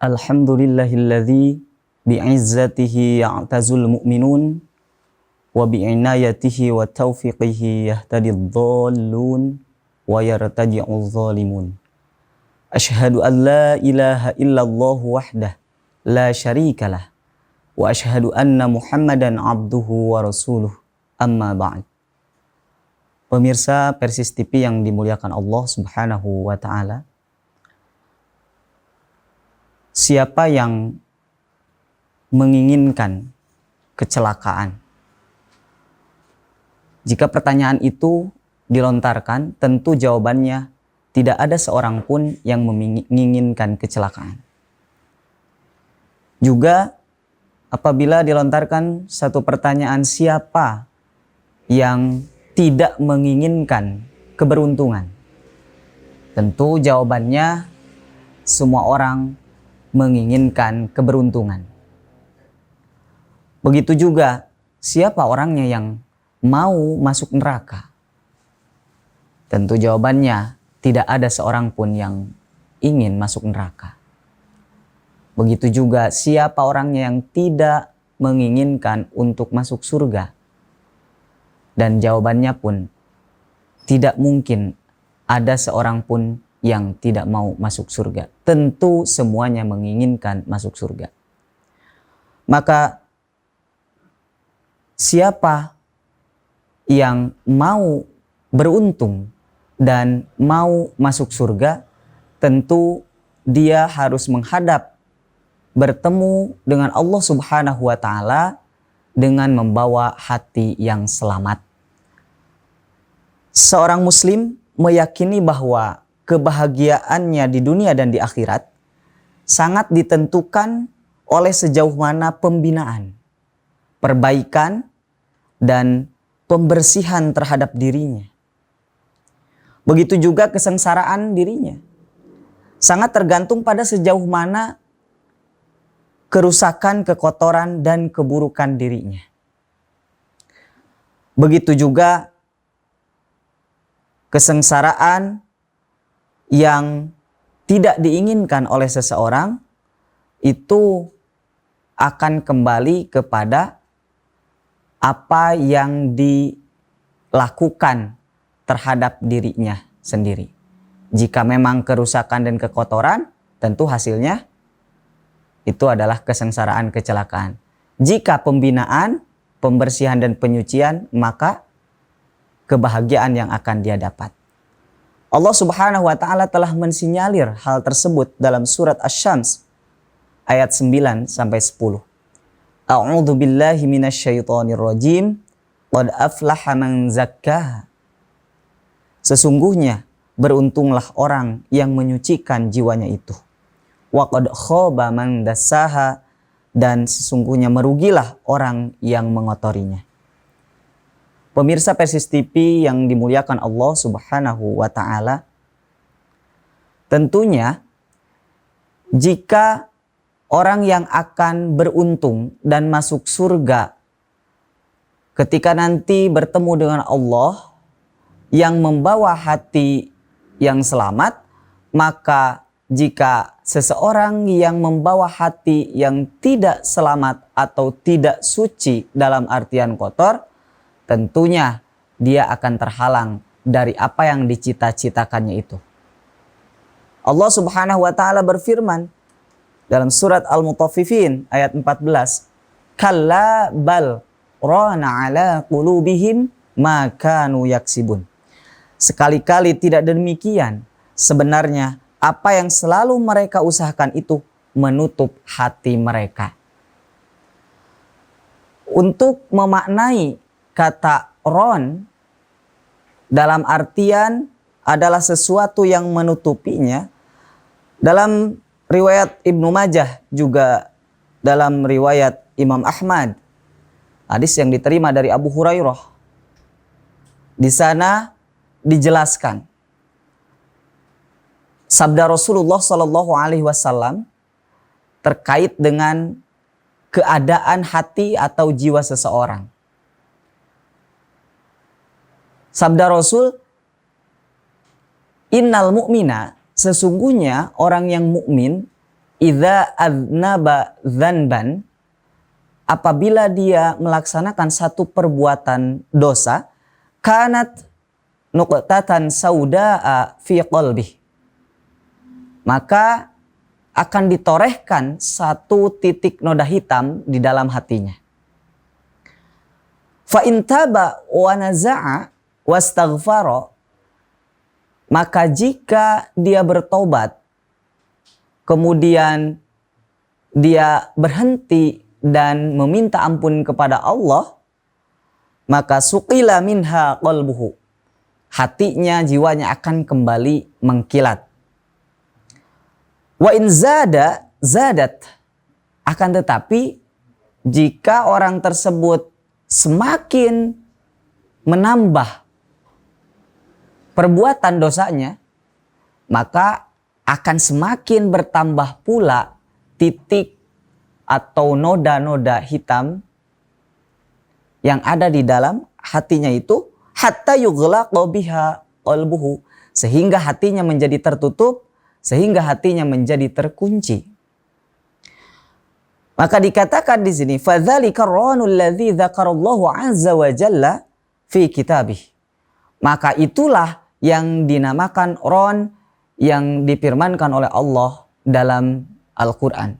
Alhamdulillahilladzi bi'izzatihi ya'tazul mu'minun wa bi'inayatihi wa taufiqihi yahtadidh dhallun wa yartadi'udh zalimun. Ashhadu an la ilaha illallah wahdah la syarikalah wa ashhadu anna Muhammadan abduhu wa rasuluh, amma ba'd. Pemirsa Persis TV yang dimuliakan Allah Subhanahu wa taala, siapa yang menginginkan kecelakaan? Jika pertanyaan itu dilontarkan, tentu jawabannya tidak ada seorang pun yang menginginkan kecelakaan. Juga apabila dilontarkan satu pertanyaan, siapa yang tidak menginginkan keberuntungan? Tentu jawabannya semua orang menginginkan keberuntungan. Begitu juga siapa orangnya yang mau masuk neraka? Tentu jawabannya tidak ada seorang pun yang ingin masuk neraka. Begitu juga siapa orangnya yang tidak menginginkan untuk masuk surga? Dan jawabannya pun tidak mungkin ada seorang pun yang tidak mau masuk surga. Tentu semuanya menginginkan masuk surga. Maka siapa yang mau beruntung dan mau masuk surga, tentu dia harus menghadap bertemu dengan Allah Subhanahu wa taala dengan membawa hati yang selamat. Seorang muslim meyakini bahwa kebahagiaannya di dunia dan di akhirat sangat ditentukan oleh sejauh mana pembinaan, perbaikan, dan pembersihan terhadap dirinya. Begitu juga kesengsaraan dirinya sangat tergantung pada sejauh mana kerusakan, kekotoran, dan keburukan dirinya. Begitu juga kesengsaraan yang tidak diinginkan oleh seseorang itu akan kembali kepada apa yang dilakukan terhadap dirinya sendiri. Jika memang kerusakan dan kekotoran, tentu hasilnya itu adalah kesengsaraan, kecelakaan. Jika pembinaan, pembersihan dan penyucian, maka kebahagiaan yang akan dia dapat. Allah Subhanahu wa taala telah mensinyalir hal tersebut dalam surat Asy-Syams ayat 9 sampai 10. A'udzu billahi minasyaitonir rajim. Qad aflaha man zakkaha. Sesungguhnya beruntunglah orang yang menyucikan jiwanya itu. Wa qad khaba man dassaha, dan sesungguhnya merugilah orang yang mengotorinya. Pemirsa Persis TV yang dimuliakan Allah Subhanahu wa taala, tentunya jika orang yang akan beruntung dan masuk surga ketika nanti bertemu dengan Allah yang membawa hati yang selamat, maka jika seseorang yang membawa hati yang tidak selamat atau tidak suci dalam artian kotor, tentunya dia akan terhalang dari apa yang dicita-citakannya itu. Allah Subhanahu wa taala berfirman dalam surat Al-Mutaffifin ayat 14, "Kalla bal rana ala qulubihim ma kanu yaksibun." Sekali-kali tidak demikian. Sebenarnya apa yang selalu mereka usahakan itu menutup hati mereka. Untuk memaknai kata ron dalam artian adalah sesuatu yang menutupinya, dalam riwayat Ibnu Majah juga dalam riwayat Imam Ahmad, hadis yang diterima dari Abu Hurairah, di sana dijelaskan sabda Rasulullah Shallallahu Alaihi Wasallam terkait dengan keadaan hati atau jiwa seseorang. Sabda Rasul, innal mu'mina, sesungguhnya orang yang mukmin idza adnaba dzanban, apabila dia melaksanakan satu perbuatan dosa, kanat nuqtatan saudaa fi qalbih, maka akan ditorehkan satu titik noda hitam di dalam hatinya. Fa in taba wa naza'a wastaghfara, maka jika dia bertobat kemudian dia berhenti dan meminta ampun kepada Allah, maka suqila minha qalbuhu, hatinya, jiwanya akan kembali mengkilat. Wa in zadat, akan tetapi jika orang tersebut semakin menambah perbuatan dosanya, maka akan semakin bertambah pula titik atau noda-noda hitam yang ada di dalam hatinya itu, hatta yughlaqa biha qalbuhu, sehingga hatinya menjadi tertutup, sehingga hatinya menjadi terkunci. Maka dikatakan di sini, fadzalika ar-ranul ladzi dzakarallahu azza wa jalla fi kitabih, maka itulah yang dinamakan ron yang difirmankan oleh Allah dalam Al-Quran.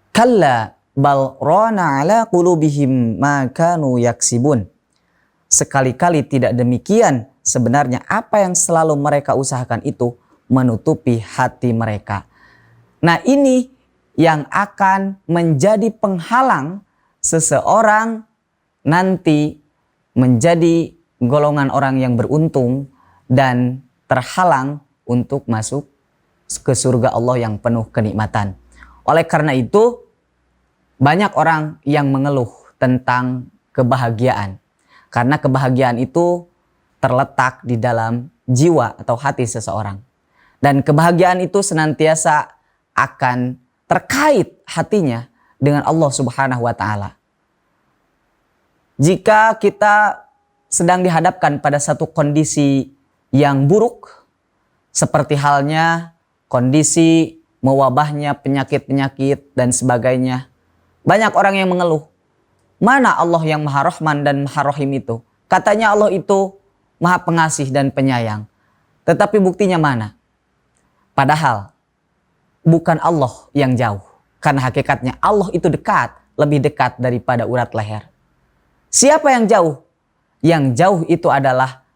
Kalla bal rana ala qulubihim ma kanu yaksibun. Sekali-kali tidak demikian, sebenarnya apa yang selalu mereka usahakan itu menutupi hati mereka. Nah, ini yang akan menjadi penghalang seseorang nanti menjadi golongan orang yang beruntung dan terhalang untuk masuk ke surga Allah yang penuh kenikmatan. Oleh karena itu, banyak orang yang mengeluh tentang kebahagiaan. Karena kebahagiaan itu terletak di dalam jiwa atau hati seseorang. Dan kebahagiaan itu senantiasa akan terkait hatinya dengan Allah Subhanahu wa Ta'ala. Jika kita sedang dihadapkan pada satu kondisi yang buruk, seperti halnya kondisi mewabahnya penyakit-penyakit dan sebagainya, banyak orang yang mengeluh, mana Allah yang Maha Rahman dan Maha Rahim itu? Katanya Allah itu Maha Pengasih dan Penyayang. Tetapi buktinya mana? Padahal bukan Allah yang jauh. Karena hakikatnya Allah itu dekat, lebih dekat daripada urat leher. Siapa yang jauh? Yang jauh itu adalah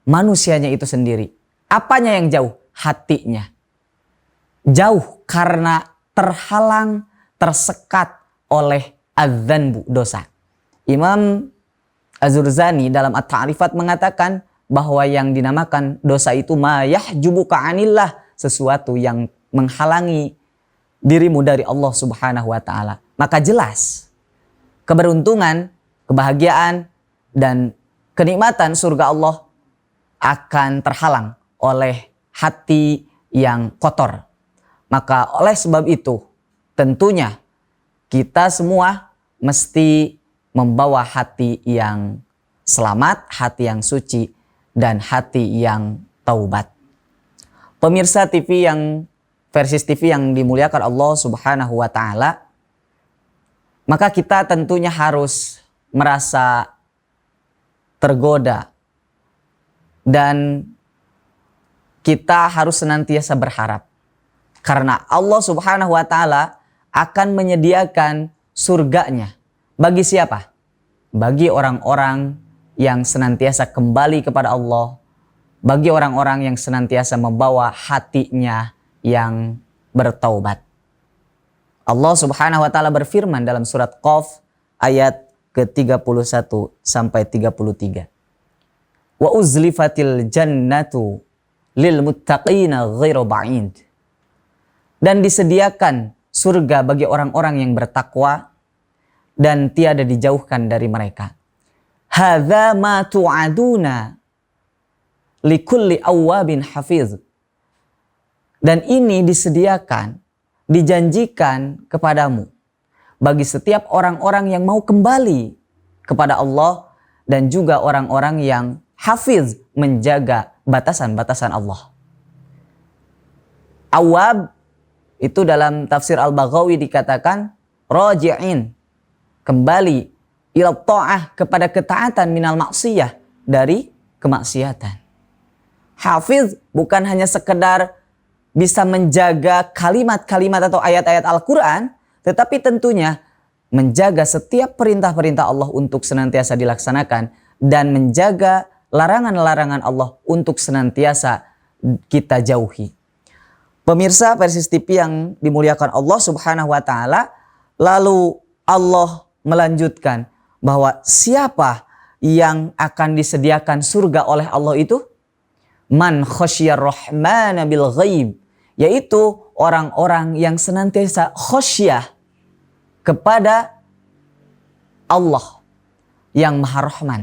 manusianya itu sendiri. Apanya yang jauh? Hatinya. Jauh karena terhalang, tersekat oleh adzanbu, dosa. Imam Az-Zurzani dalam At-Ta'rifat mengatakan bahwa yang dinamakan dosa itu ma yahjubuka anillah, sesuatu yang menghalangi dirimu dari Allah Subhanahu wa Ta'ala. Maka jelas keberuntungan, kebahagiaan dan kenikmatan surga Allah akan terhalang oleh hati yang kotor. Maka oleh sebab itu tentunya kita semua mesti membawa hati yang selamat, hati yang suci, dan hati yang taubat. Pemirsa TV yang Versis TV yang dimuliakan Allah Subhanahu wa Ta'ala, maka kita tentunya harus merasa tergoda dan kita harus senantiasa berharap, karena Allah Subhanahu wa Ta'ala akan menyediakan surganya bagi siapa? Bagi orang-orang yang senantiasa kembali kepada Allah, bagi orang-orang yang senantiasa membawa hatinya yang bertaubat. Allah Subhanahu wa Ta'ala berfirman dalam surat Qaf ayat ke-31 sampai 33. Wa uzlifatil jannatu lil muttaqina ghairu ba'id. Dan disediakan surga bagi orang-orang yang bertakwa dan tiada dijauhkan dari mereka. Hadza ma tu'aduna likulli awwabin hafiz. Dan ini disediakan, dijanjikan kepadamu bagi setiap orang-orang yang mau kembali kepada Allah dan juga orang-orang yang hafiz, menjaga batasan-batasan Allah. Awab Itu dalam tafsir Al-Baghawi dikatakan raji'in, kembali ila ta'ah, kepada ketaatan, minal maksiyah, dari kemaksiatan. Hafiz bukan hanya sekedar bisa menjaga kalimat-kalimat atau ayat-ayat Al-Quran, tetapi tentunya menjaga setiap perintah-perintah Allah untuk senantiasa dilaksanakan dan menjaga larangan-larangan Allah untuk senantiasa kita jauhi. Pemirsa Persis TV yang dimuliakan Allah Subhanahu wa taala, lalu Allah melanjutkan bahwa siapa yang akan disediakan surga oleh Allah itu? Man khasyar rahmana bil ghaib, yaitu orang-orang yang senantiasa khasyah kepada Allah yang Maha Rahman.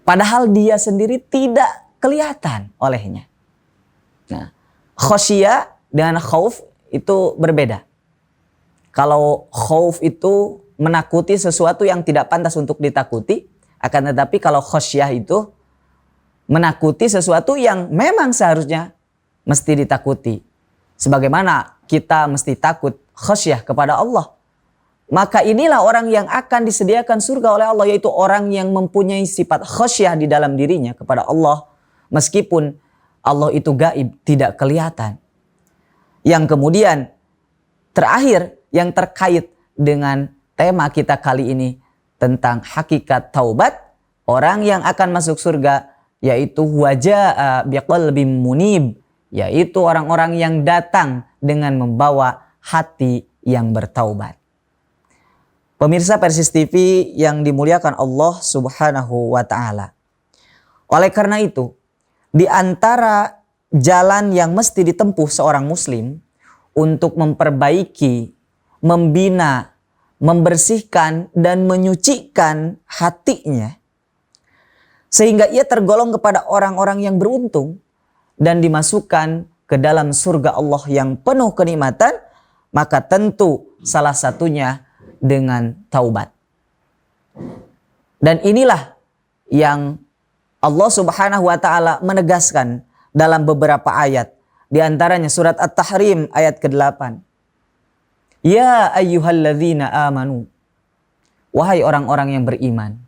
Padahal dia sendiri tidak kelihatan olehnya. Nah, khasyah dengan khauf itu berbeda. Kalau khauf itu menakuti sesuatu yang tidak pantas untuk ditakuti, akan tetapi kalau khasyah itu menakuti sesuatu yang memang seharusnya mesti ditakuti. Sebagaimana kita mesti takut khasyah kepada Allah. Maka inilah orang yang akan disediakan surga oleh Allah, yaitu orang yang mempunyai sifat khasyah di dalam dirinya kepada Allah, meskipun Allah itu gaib, tidak kelihatan. Yang kemudian terakhir yang terkait dengan tema kita kali ini tentang hakikat taubat, orang yang akan masuk surga yaitu wajah biqalbin munib, yaitu orang-orang yang datang dengan membawa hati yang bertaubat. Pemirsa Persis TV yang dimuliakan Allah Subhanahu wa taala. Oleh karena itu, di antara jalan yang mesti ditempuh seorang muslim untuk memperbaiki, membina, membersihkan dan menyucikan hatinya sehingga ia tergolong kepada orang-orang yang beruntung dan dimasukkan ke dalam surga Allah yang penuh kenikmatan, maka tentu salah satunya dengan taubat. Dan inilah yang Allah Subhanahu wa taala menegaskan dalam beberapa ayat, di antaranya surat At-Tahrim ayat ke-8. Ya ayyuhalladzina amanu, wahai orang-orang yang beriman.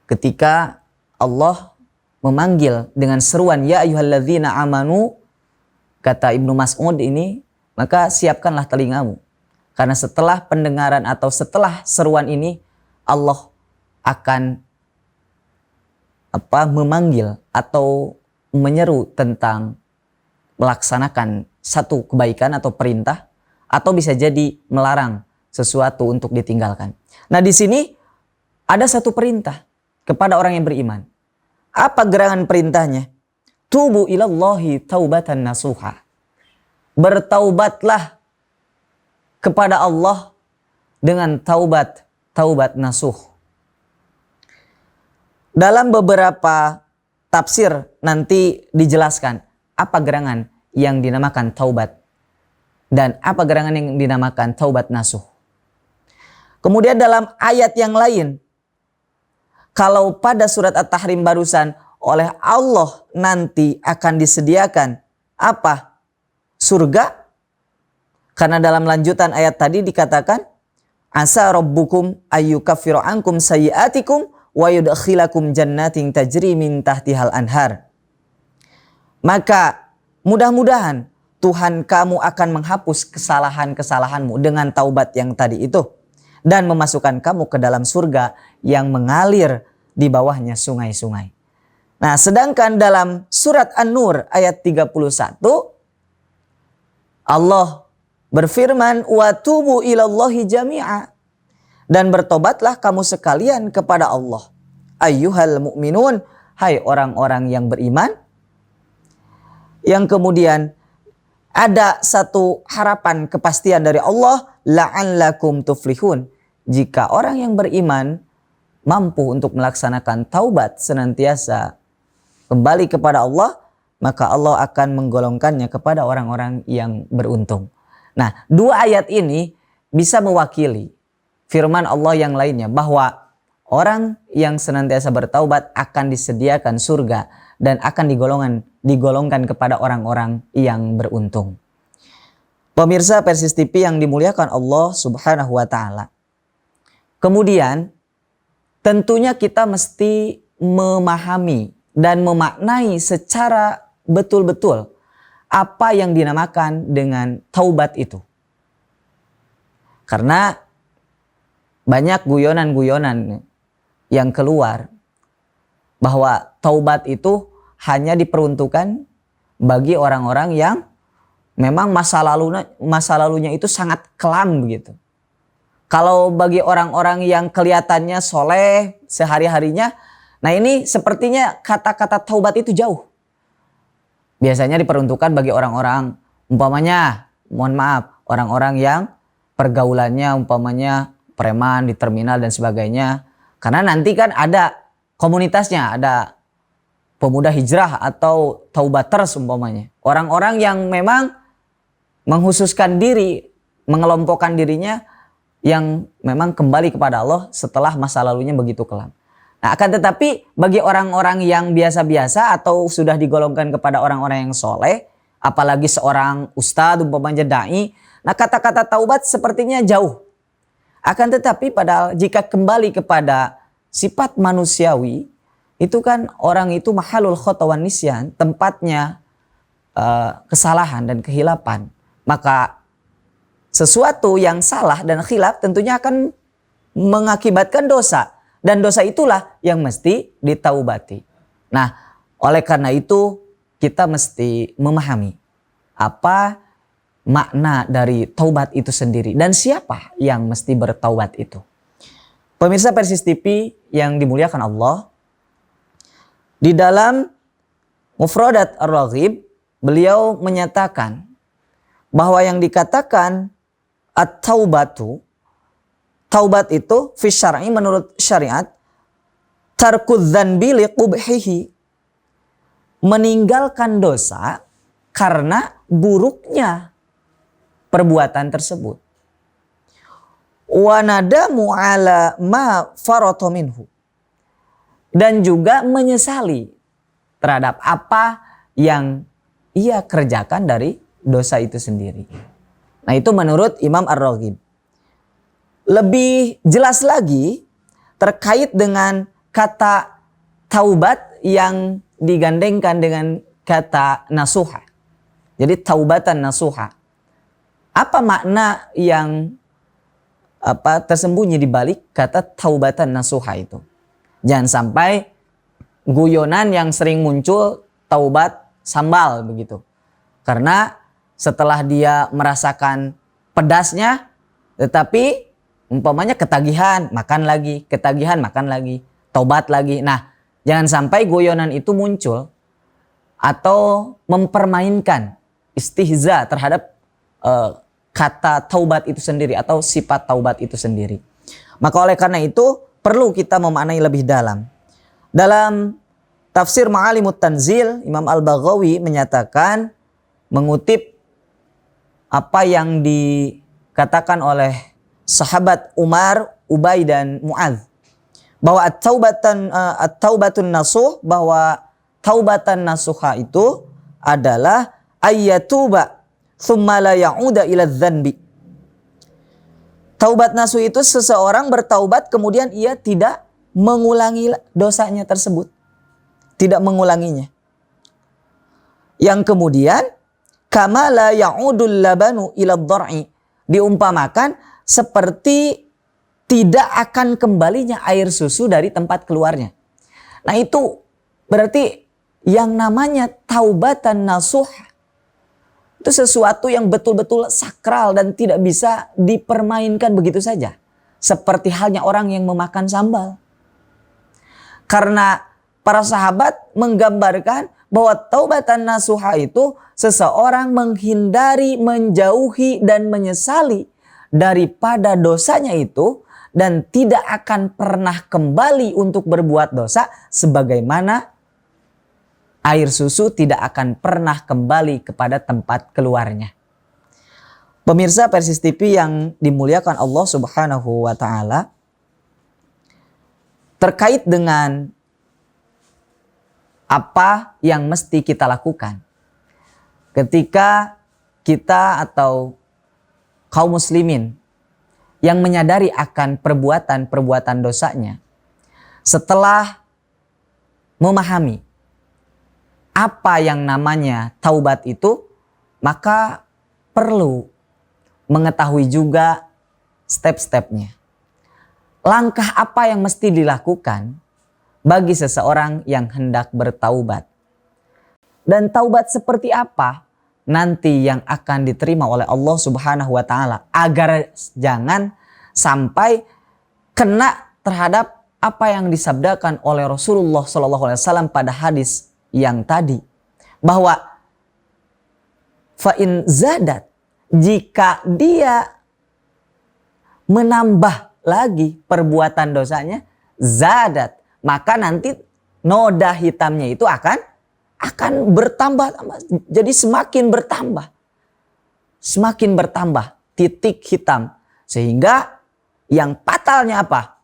Ketika Allah memanggil dengan seruan ya ayyuhalladzina amanu, kata Ibnu Mas'ud ini, maka siapkanlah telingamu. Karena setelah pendengaran atau setelah seruan ini, Allah akan memanggil atau menyeru tentang melaksanakan satu kebaikan atau perintah, atau bisa jadi melarang sesuatu untuk ditinggalkan. Nah, di sini ada satu perintah kepada orang yang beriman. Apa gerangan perintahnya? Tubu ilallahi taubatan nasuha. Bertaubatlah kepada Allah dengan taubat nasuh. Dalam beberapa tafsir nanti dijelaskan apa gerangan yang dinamakan taubat dan apa gerangan yang dinamakan taubat nasuh. Kemudian dalam ayat yang lain, kalau pada surat At-Tahrim barusan oleh Allah nanti akan disediakan apa? Surga. Karena dalam lanjutan ayat tadi dikatakan asa rabbukum ayyukaffiru ankum sayyi'atikum wa yudkhilakum jannatin tajri min tahtihal anhar. Maka mudah-mudahan Tuhan kamu akan menghapus kesalahan-kesalahanmu dengan taubat yang tadi itu dan memasukkan kamu ke dalam surga yang mengalir di bawahnya sungai-sungai. Nah, sedangkan dalam surat An-Nur ayat 31 Allah berfirman, wa tubu ilallahi jami'a, dan bertobatlah kamu sekalian kepada Allah. Ayyuhal mu'minun, hai orang-orang yang beriman. Yang kemudian ada satu harapan kepastian dari Allah, la'allakum tuflihun. Jika orang yang beriman mampu untuk melaksanakan taubat senantiasa kembali kepada Allah, maka Allah akan menggolongkannya kepada orang-orang yang beruntung. Nah, dua ayat ini bisa mewakili firman Allah yang lainnya bahwa orang yang senantiasa bertaubat akan disediakan surga dan akan digolongkan kepada orang-orang yang beruntung. Pemirsa Persis TV yang dimuliakan Allah Subhanahu wa taala. Kemudian tentunya kita mesti memahami dan memaknai secara betul-betul apa yang dinamakan dengan taubat itu. Karena banyak guyonan-guyonan yang keluar bahwa taubat itu hanya diperuntukkan bagi orang-orang yang memang masa lalunya itu sangat kelam begitu. Kalau bagi orang-orang yang kelihatannya soleh sehari-harinya, nah ini sepertinya kata-kata taubat itu jauh. Biasanya diperuntukkan bagi orang-orang, umpamanya, mohon maaf, orang-orang yang pergaulannya umpamanya preman di terminal dan sebagainya. Karena nanti kan ada komunitasnya, ada pemuda hijrah atau taubaters umpamanya. Orang-orang yang memang menghususkan diri, mengelompokkan dirinya yang memang kembali kepada Allah setelah masa lalunya begitu kelam. Nah, akan tetapi bagi orang-orang yang biasa-biasa atau sudah digolongkan kepada orang-orang yang soleh, apalagi seorang ustadz umpamanya dai, nah kata-kata taubat sepertinya jauh. Akan tetapi padahal jika kembali kepada sifat manusiawi, itu kan orang itu mahalul khata wan nisyan, tempatnya kesalahan dan kehilapan. Maka sesuatu yang salah dan khilaf tentunya akan mengakibatkan dosa. Dan dosa itulah yang mesti ditaubati. Nah, oleh karena itu kita mesti memahami apa makna dari taubat itu sendiri. Dan siapa yang mesti bertaubat itu. Pemirsa Persis TV yang dimuliakan Allah. Di dalam Mufradat Ar-Raghib, beliau menyatakan bahwa yang dikatakan at-taubatu, taubat itu fi syar'i menurut syariat, tarkudz dzanbi liqubhihi, meninggalkan dosa karena buruknya perbuatan tersebut. Wa nadamu ala ma farata minhu, dan juga menyesali terhadap apa yang ia kerjakan dari dosa itu sendiri. Nah, itu menurut Imam Ar-Raghib. Lebih jelas lagi terkait dengan kata taubat yang digandengkan dengan kata nasuha. Jadi taubatan nasuha. Apa makna yang tersembunyi di balik kata taubatan nasuha itu? Jangan sampai guyonan yang sering muncul taubat sambal begitu. Karena setelah dia merasakan pedasnya, tetapi umpamanya ketagihan, makan lagi, taubat lagi. Nah, jangan sampai guyonan itu muncul atau mempermainkan istihza terhadap kata taubat itu sendiri atau sifat taubat itu sendiri. Maka oleh karena itu perlu kita memaknai lebih dalam. Dalam tafsir Ma'alimut Tanzil, Imam Al-Baghawi menyatakan, mengutip apa yang dikatakan oleh sahabat Umar, Ubay dan Mu'adz, bahwa at-taubatun nasuh, bahwa taubatan nasuha itu adalah ayyatuba thumma la ya'uda ila dzanbi. Taubat nasuh itu seseorang bertaubat kemudian ia tidak mengulangi dosanya tersebut, tidak mengulanginya. Yang kemudian kama la ya'udul labanu ila dhar'i, diumpamakan seperti tidak akan kembalinya air susu dari tempat keluarnya. Nah, itu berarti yang namanya taubatan nasuh itu sesuatu yang betul-betul sakral dan tidak bisa dipermainkan begitu saja. Seperti halnya orang yang memakan sambal. Karena para sahabat menggambarkan bahwa taubatan nasuha itu seseorang menghindari, menjauhi dan menyesali daripada dosanya itu dan tidak akan pernah kembali untuk berbuat dosa sebagaimana air susu tidak akan pernah kembali kepada tempat keluarnya. Pemirsa Persis TV yang dimuliakan Allah Subhanahu wa taala, terkait dengan apa yang mesti kita lakukan ketika kita atau kaum muslimin yang menyadari akan perbuatan-perbuatan dosanya, setelah memahami apa yang namanya taubat itu, maka perlu mengetahui juga step-stepnya. Langkah apa yang mesti dilakukan bagi seseorang yang hendak bertaubat. Dan taubat seperti apa nanti yang akan diterima oleh Allah Subhanahu wa taala, agar jangan sampai kena terhadap apa yang disabdakan oleh Rasulullah SAW pada hadis yang tadi, bahwa fa in zadat, jika dia menambah lagi perbuatan dosanya, zadat, maka nanti noda hitamnya itu akan bertambah, jadi semakin bertambah titik hitam, sehingga yang fatalnya apa?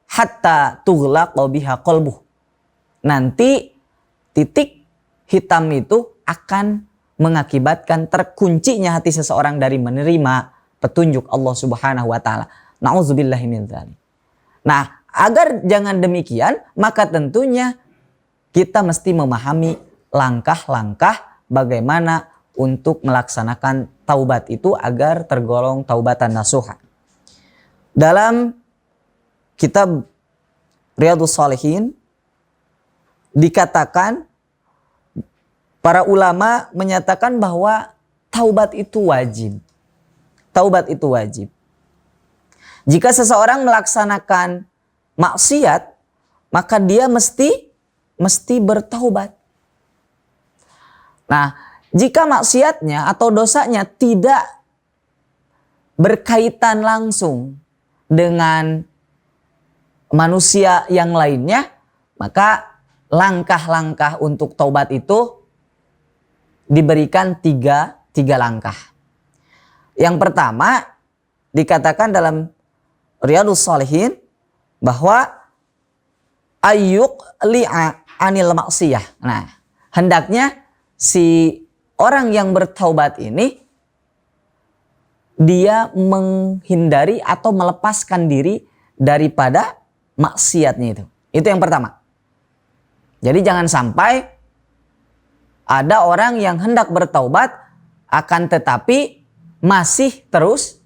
Hatta tughlaqa biha qalbuh. Nanti titik hitam itu akan mengakibatkan terkuncinya hati seseorang dari menerima petunjuk Allah Subhanahu wa taala. Nauzubillahi min dzalik. Nah, agar jangan demikian, maka tentunya kita mesti memahami langkah-langkah bagaimana untuk melaksanakan taubat itu agar tergolong taubatan nasuha. Dalam kitab Riyadhus Shalihin dikatakan, para ulama menyatakan bahwa taubat itu wajib. Taubat itu wajib. Jika seseorang melaksanakan maksiat, maka dia mesti bertaubat. Nah, jika maksiatnya atau dosanya tidak berkaitan langsung dengan manusia yang lainnya, maka langkah-langkah untuk taubat itu diberikan tiga langkah. Yang pertama dikatakan dalam Riyadhus Shalihin bahwa ayyuk li'a anil maksiyah. Nah, hendaknya si orang yang bertaubat ini dia menghindari atau melepaskan diri daripada maksiatnya itu. Itu yang pertama. Jadi jangan sampai ada orang yang hendak bertaubat akan tetapi masih terus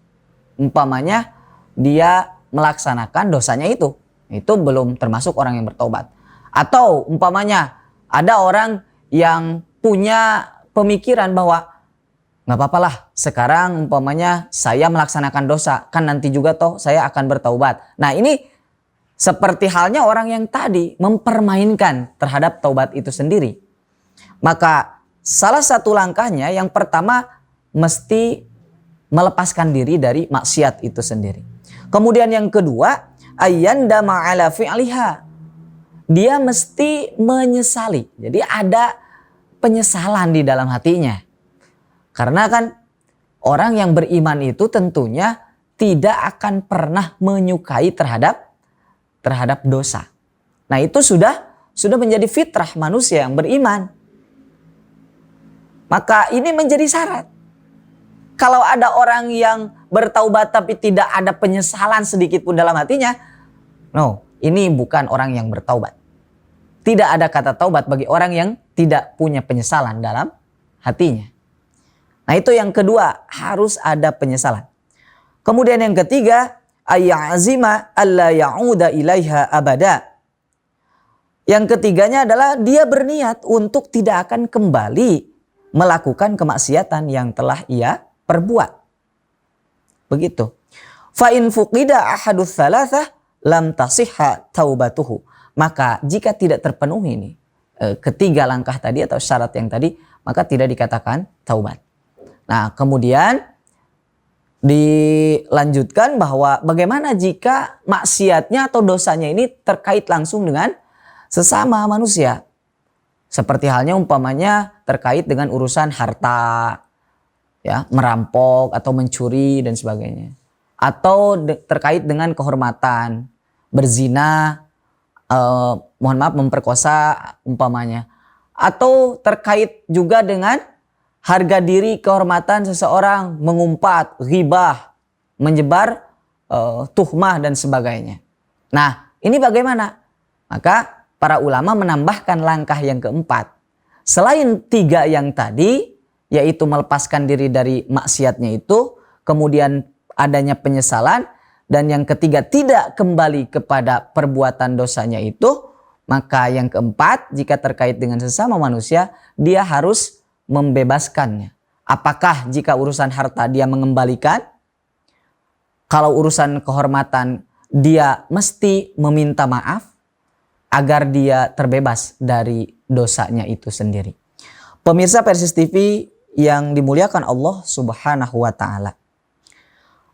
umpamanya dia melaksanakan dosanya itu. Itu belum termasuk orang yang bertobat. Atau umpamanya ada orang yang punya pemikiran bahwa nggak apa-apa lah sekarang umpamanya saya melaksanakan dosa, kan nanti juga toh saya akan bertaubat. Nah, ini seperti halnya orang yang tadi mempermainkan terhadap taubat itu sendiri. Maka salah satu langkahnya yang pertama mesti melepaskan diri dari maksiat itu sendiri. Kemudian yang kedua, ayyandama ala fi'liha. Dia mesti menyesali. Jadi ada penyesalan di dalam hatinya. Karena kan orang yang beriman itu tentunya tidak akan pernah menyukai terhadap dosa. Nah, itu sudah menjadi fitrah manusia yang beriman. Maka ini menjadi syarat. Kalau ada orang yang bertaubat tapi tidak ada penyesalan sedikit pun dalam hatinya, no, ini bukan orang yang bertaubat. Tidak ada kata taubat bagi orang yang tidak punya penyesalan dalam hatinya. Nah, itu yang kedua, harus ada penyesalan. Kemudian yang ketiga, ayya'azima alla ya'uda ilaiha abada. Yang ketiganya adalah dia berniat untuk tidak akan kembali melakukan kemaksiatan yang telah ia perbuat. Begitu. Fa in fuqida ahadus thalathah lam tasihha taubatuhu. Maka jika tidak terpenuhi ini ketiga langkah tadi atau syarat yang tadi, maka tidak dikatakan taubat. Nah, kemudian dilanjutkan bahwa bagaimana jika maksiatnya atau dosanya ini terkait langsung dengan sesama manusia. Seperti halnya umpamanya terkait dengan urusan harta, ya, merampok atau mencuri dan sebagainya. Atau terkait dengan kehormatan, berzina, mohon maaf, memperkosa umpamanya. Atau terkait juga dengan harga diri, kehormatan seseorang, mengumpat, ghibah, menyebar tuhmah dan sebagainya. Nah, ini bagaimana? Maka para ulama menambahkan langkah yang keempat. Selain 3 yang tadi, yaitu melepaskan diri dari maksiatnya itu, kemudian adanya penyesalan, dan yang ketiga tidak kembali kepada perbuatan dosanya itu, maka yang keempat, jika terkait dengan sesama manusia, dia harus membebaskannya. Apakah jika urusan harta dia mengembalikan? Kalau urusan kehormatan, dia mesti meminta maaf agar dia terbebas dari dosanya itu sendiri. Pemirsa Persis TV yang dimuliakan Allah Subhanahu wa Ta'ala,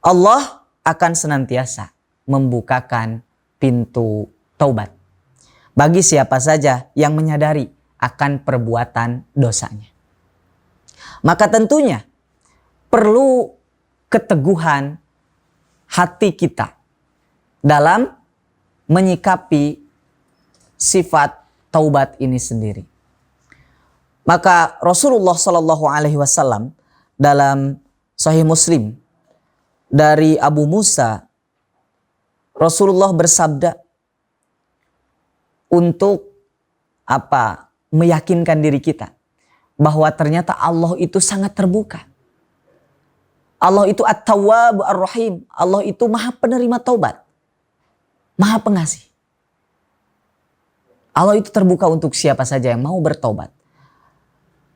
Allah akan senantiasa membukakan pintu taubat bagi siapa saja yang menyadari akan perbuatan dosanya. Maka tentunya perlu keteguhan hati kita dalam menyikapi sifat taubat ini sendiri. Maka Rasulullah Shallallahu Alaihi Wasallam dalam Sahih Muslim dari Abu Musa, Rasulullah bersabda untuk meyakinkan diri kita bahwa ternyata Allah itu sangat terbuka. Allah itu At-Tawwab Ar-Rahim. Allah itu Maha penerima taubat, Maha pengasih. Allah itu terbuka untuk siapa saja yang mau bertaubat.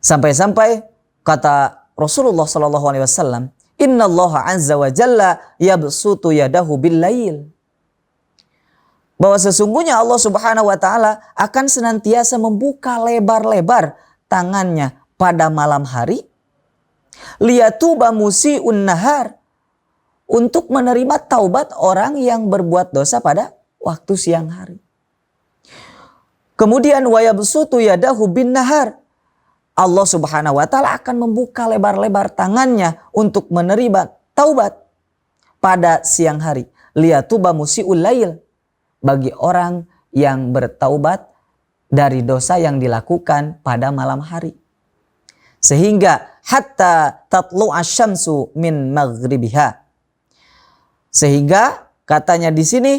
Sampai-sampai kata Rasulullah Sallallahu Alaihi Wasallam, Inna Allah Azza wa Jalla yabsutu yadahu bil lail. Bahwa sesungguhnya Allah Subhanahu wa Ta'ala akan senantiasa membuka lebar-lebar tangannya pada malam hari, liyatuba musi'un nahar, untuk menerima taubat orang yang berbuat dosa pada waktu siang hari. Kemudian wa yabsutu yadahu bin nahar, Allah Subhanahu wa Ta'ala akan membuka lebar-lebar tangannya untuk menerima taubat pada siang hari, liyatuba musi'ul lail, bagi orang yang bertaubat dari dosa yang dilakukan pada malam hari. Sehingga hatta tatlu'a syamsu min maghribiha. Sehingga katanya di sini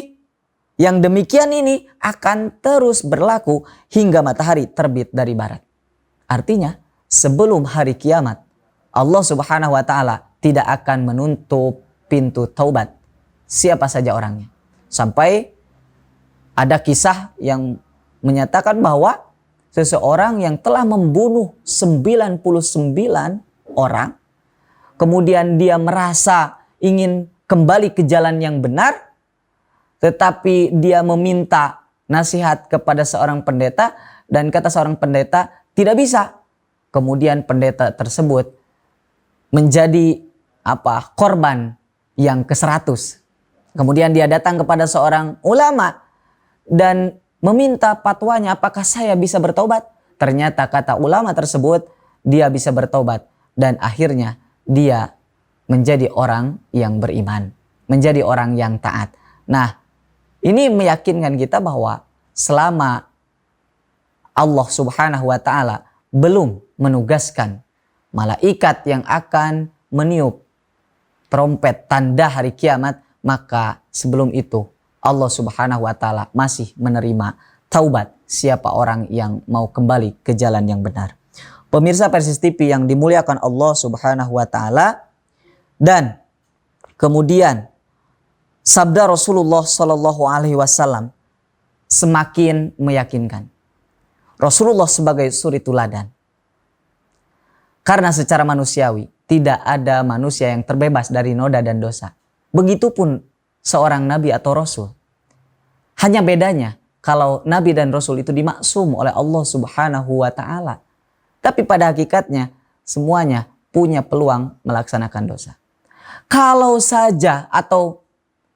yang demikian ini akan terus berlaku hingga matahari terbit dari barat. Artinya sebelum hari kiamat Allah Subhanahu wa Ta'ala tidak akan menutup pintu taubat siapa saja orangnya. Sampai ada kisah yang menyatakan bahwa seseorang yang telah membunuh 99 orang, kemudian dia merasa ingin kembali ke jalan yang benar, tetapi dia meminta nasihat kepada seorang pendeta, dan kata seorang pendeta tidak bisa. Kemudian pendeta tersebut menjadi korban yang ke-100. Kemudian dia datang kepada seorang ulama dan meminta fatwanya, apakah saya bisa bertobat? Ternyata kata ulama tersebut dia bisa bertobat, dan akhirnya dia menjadi orang yang beriman, menjadi orang yang taat. Nah, ini meyakinkan kita bahwa selama Allah Subhanahu wa Ta'ala belum menugaskan malaikat yang akan meniup trompet tanda hari kiamat, maka sebelum itu Allah Subhanahu wa Ta'ala masih menerima taubat siapa orang yang mau kembali ke jalan yang benar. Pemirsa Persis TV yang dimuliakan Allah Subhanahu wa Ta'ala, dan kemudian sabda Rasulullah Sallallahu Alaihi Wasallam semakin meyakinkan. Rasulullah sebagai suri tuladan. Karena secara manusiawi tidak ada manusia yang terbebas dari noda dan dosa. Begitupun seorang nabi atau rasul. Hanya bedanya kalau nabi dan rasul itu dimaksum oleh Allah Subhanahu wa Ta'ala. Tapi pada hakikatnya semuanya punya peluang melaksanakan dosa. Kalau saja atau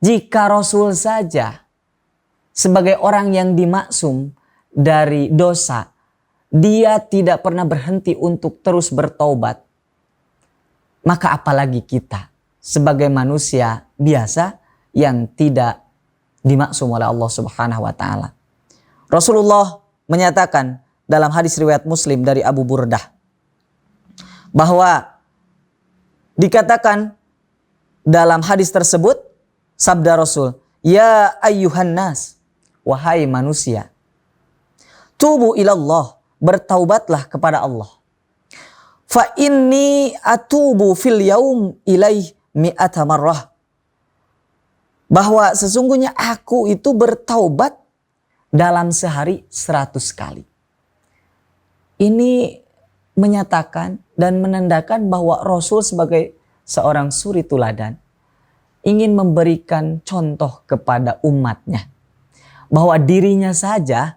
jika rasul saja sebagai orang yang dimaksum dari dosa, dia tidak pernah berhenti untuk terus bertaubat, maka apalagi kita sebagai manusia biasa yang tidak dimaksum oleh Allah Subhanahu wa Ta'ala. Rasulullah menyatakan dalam hadis riwayat Muslim dari Abu Burdah bahwa dikatakan dalam hadis tersebut, sabda Rasul, "Ya ayyuhan nas, wahai manusia, tubu ilallah, bertaubatlah kepada Allah. Fa inni atubu fil yaum ilaih mi'ata marrah." Bahwa sesungguhnya aku itu bertaubat dalam sehari 100 kali. Ini menyatakan dan menandakan bahwa Rasul sebagai seorang suri tuladan ingin memberikan contoh kepada umatnya. Bahwa dirinya saja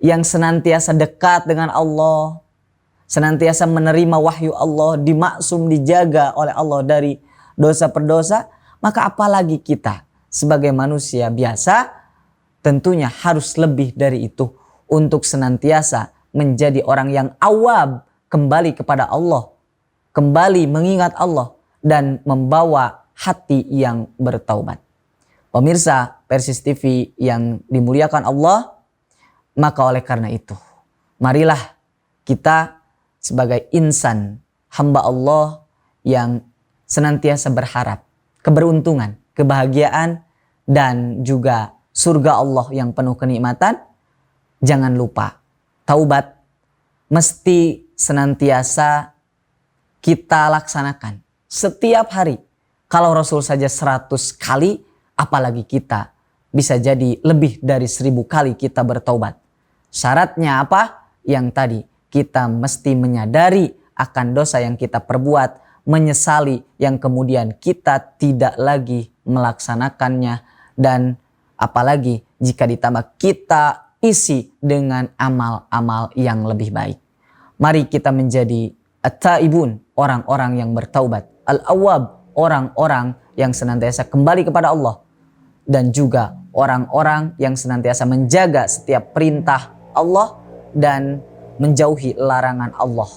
yang senantiasa dekat dengan Allah, senantiasa menerima wahyu Allah, dimaksum, dijaga oleh Allah dari dosa perdosa, maka apalagi kita sebagai manusia biasa tentunya harus lebih dari itu untuk senantiasa menjadi orang yang awab, kembali kepada Allah, kembali mengingat Allah dan membawa hati yang bertaubat. Pemirsa Persis TV yang dimuliakan Allah, maka oleh karena itu, marilah kita sebagai insan hamba Allah yang senantiasa berharap keberuntungan, kebahagiaan, dan juga surga Allah yang penuh kenikmatan. Jangan lupa, taubat mesti senantiasa kita laksanakan setiap hari. Kalau Rasul saja 100 kali, apalagi kita bisa jadi lebih dari 1000 kali kita bertaubat. Syaratnya apa? Yang tadi, kita mesti menyadari akan dosa yang kita perbuat, menyesali yang kemudian kita tidak lagi melaksanakannya, dan apalagi jika ditambah kita isi dengan amal-amal yang lebih baik. Mari kita menjadi at-taibun, orang-orang yang bertaubat, al-awwab, orang-orang yang senantiasa kembali kepada Allah, dan juga orang-orang yang senantiasa menjaga setiap perintah Allah dan menjauhi larangan Allah.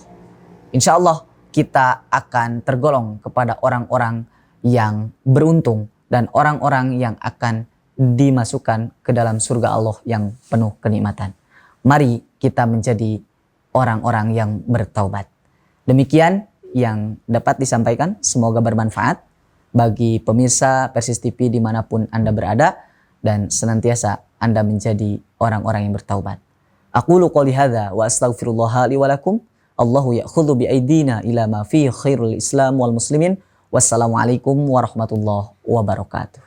Insya Allah kita akan tergolong kepada orang-orang yang beruntung dan orang-orang yang akan dimasukkan ke dalam surga Allah yang penuh kenikmatan. Mari kita menjadi orang-orang yang bertaubat. Demikian yang dapat disampaikan, semoga bermanfaat bagi pemirsa Persis TV dimanapun Anda berada, dan senantiasa Anda menjadi orang-orang yang bertaubat. Aqulu qouli hadza wa astaghfirullah li wa lakum. Allahu ya'khudhu bi aidina ila ma fihi khairul Islam wal muslimin. Wassalamualaikum warahmatullahi wabarakatuh.